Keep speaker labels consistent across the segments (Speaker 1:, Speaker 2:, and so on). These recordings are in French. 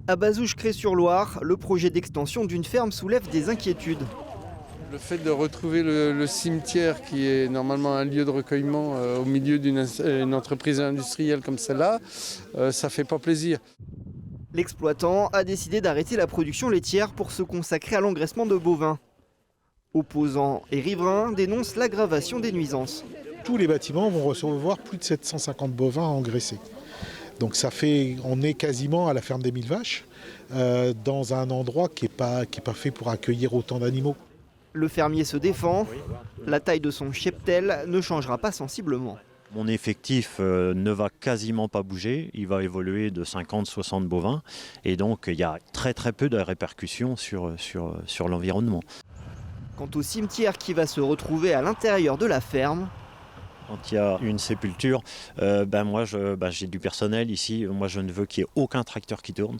Speaker 1: À Bazouges-Cré-sur-Loire, le projet d'extension d'une ferme soulève des inquiétudes.
Speaker 2: Le fait de retrouver le cimetière, qui est normalement un lieu de recueillement au milieu d'une entreprise industrielle comme celle-là, ça fait pas plaisir.
Speaker 1: L'exploitant a décidé d'arrêter la production laitière pour se consacrer à l'engraissement de bovins. Opposants et riverains dénoncent l'aggravation des nuisances.
Speaker 3: Tous les bâtiments vont recevoir plus de 750 bovins à engraisser. Donc on est quasiment à la ferme des 1000 vaches, dans un endroit qui n'est pas fait pour accueillir autant d'animaux.
Speaker 1: Le fermier se défend. La taille de son cheptel ne changera pas sensiblement.
Speaker 4: Mon effectif ne va quasiment pas bouger, il va évoluer de 50-60 bovins et donc il y a très peu de répercussions sur l'environnement.
Speaker 1: Quant au cimetière qui va se retrouver à l'intérieur de la ferme,
Speaker 4: quand il y a une sépulture, moi j'ai du personnel ici, moi je ne veux qu'il n'y ait aucun tracteur qui tourne.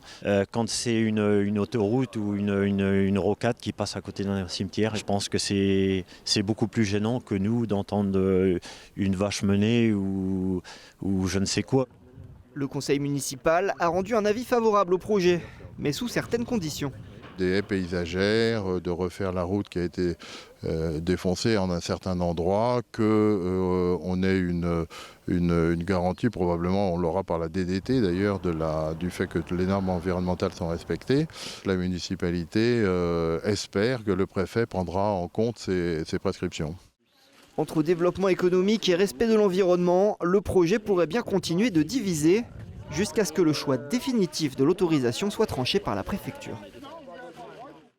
Speaker 4: Quand c'est une autoroute ou une rocade qui passe à côté d'un cimetière, je pense que c'est beaucoup plus gênant que nous d'entendre une vache mener ou je ne sais quoi.
Speaker 1: le conseil municipal a rendu un avis favorable au projet, mais sous certaines conditions.
Speaker 5: Des haies paysagères, de refaire la route qui a été défoncée en un certain endroit, qu'on ait une garantie, probablement on l'aura par la DDT d'ailleurs, du fait que les normes environnementales sont respectées. La municipalité espère que le préfet prendra en compte ces prescriptions.
Speaker 1: Entre développement économique et respect de l'environnement, le projet pourrait bien continuer de diviser jusqu'à ce que le choix définitif de l'autorisation soit tranché par la préfecture.